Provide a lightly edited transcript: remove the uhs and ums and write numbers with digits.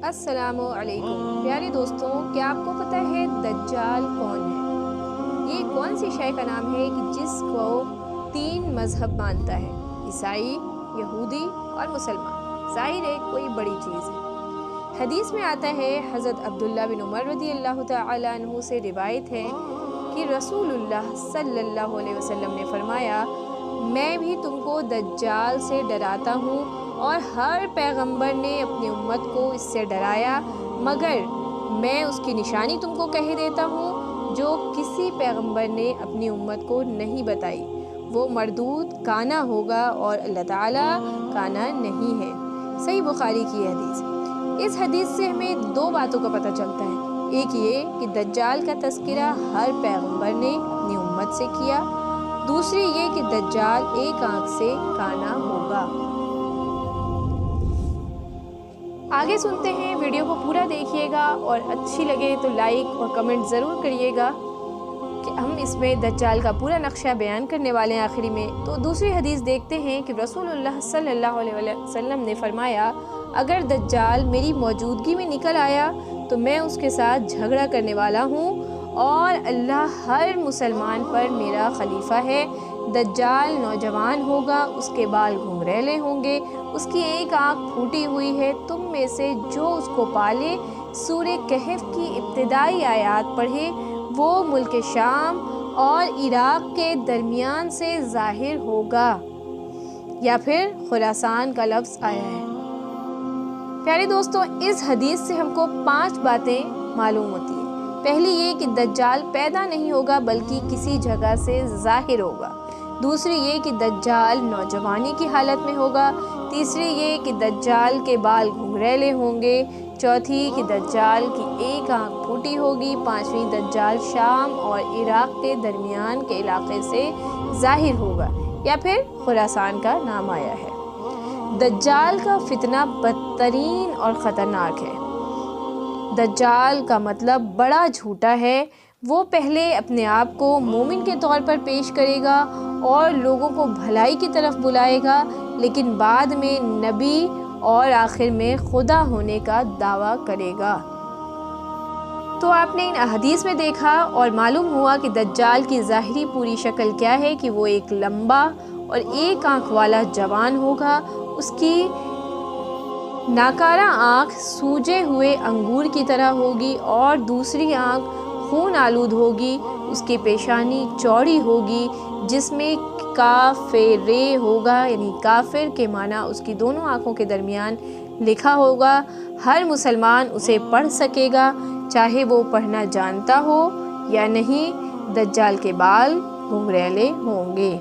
السلام علیکم پیارے دوستوں، کیا آپ کو پتہ ہے دجال کون ہے؟ یہ کون سی شے کا نام ہے کہ جس کو 3 مذہب مانتا ہے، عیسائی، یہودی اور مسلمان؟ ظاہر ہے کوئی بڑی چیز ہے۔ حدیث میں آتا ہے، حضرت عبداللہ بن عمر رضی اللہ تعالی عنہ سے روایت ہے کہ رسول اللہ صلی اللہ علیہ وسلم نے فرمایا، میں بھی تم کو دجال سے ڈراتا ہوں اور ہر پیغمبر نے اپنی امت کو اس سے ڈرایا، مگر میں اس کی نشانی تم کو کہہ دیتا ہوں جو کسی پیغمبر نے اپنی امت کو نہیں بتائی۔ وہ مردود کانا ہوگا اور اللہ تعالیٰ کانا نہیں ہے۔ صحیح بخاری کی حدیث۔ اس حدیث سے ہمیں 2 باتوں کا پتہ چلتا ہے۔ ایک یہ کہ دجال کا تذکرہ ہر پیغمبر نے اپنی امت سے کیا، دوسری یہ کہ دجال ایک آنکھ سے کانا ہوگا۔ آگے سنتے ہیں، ویڈیو کو پورا دیکھیے گا اور اچھی لگے تو لائک اور کمنٹ ضرور کریے گا کہ ہم اس میں دجال کا پورا نقشہ بیان کرنے والے ہیں آخری میں۔ تو دوسری حدیث دیکھتے ہیں کہ رسول اللہ صلی اللہ علیہ وسلم نے فرمایا، اگر دجال میری موجودگی میں نکل آیا تو میں اس کے ساتھ جھگڑا کرنے والا ہوں اور اللہ ہر مسلمان پر میرا خلیفہ ہے۔ دجال نوجوان ہوگا، اس کے بال گھنگریلے ہوں گے، اس کی ایک آنکھ پھوٹی ہوئی ہے، تم میں سے جو اس کو پالے سورہ کہف کی ابتدائی آیات پڑھے، وہ ملک شام اور عراق کے درمیان سے ظاہر ہوگا، یا پھر خراسان کا لفظ آیا ہے۔ پیارے دوستوں، اس حدیث سے ہم کو 5 باتیں معلوم ہوتی ہیں۔ پہلی یہ کہ دجال پیدا نہیں ہوگا بلکہ کسی جگہ سے ظاہر ہوگا۔ دوسری یہ کہ دجال نوجوانی کی حالت میں ہوگا۔ تیسری یہ کہ دجال کے بال گھنگریلے ہوں گے۔ چوتھی کہ دجال کی ایک آنکھ پھوٹی ہوگی۔ پانچویں دجال شام اور عراق کے درمیان کے علاقے سے ظاہر ہوگا، یا پھر خراسان کا نام آیا ہے۔ دجال کا فتنہ بدترین اور خطرناک ہے۔ دجال کا مطلب بڑا جھوٹا ہے۔ وہ پہلے اپنے آپ کو مومن کے طور پر پیش کرے گا اور لوگوں کو بھلائی کی طرف بلائے گا، لیکن بعد میں نبی اور آخر میں خدا ہونے کا دعویٰ کرے گا۔ تو آپ نے ان احادیث میں دیکھا اور معلوم ہوا کہ دجال کی ظاہری پوری شکل کیا ہے کہ وہ ایک لمبا اور ایک آنکھ والا جوان ہوگا۔ اس کی ناکارہ آنکھ سوجے ہوئے انگور کی طرح ہوگی اور دوسری آنکھ خون آلود ہوگی۔ اس کی پیشانی چوڑی ہوگی جس میں کافر ہوگا، یعنی کافر کے معنی اس کی دونوں آنکھوں کے درمیان لکھا ہوگا۔ ہر مسلمان اسے پڑھ سکے گا، چاہے وہ پڑھنا جانتا ہو یا نہیں۔ دجال کے بال گھنگریلے ہوں گے۔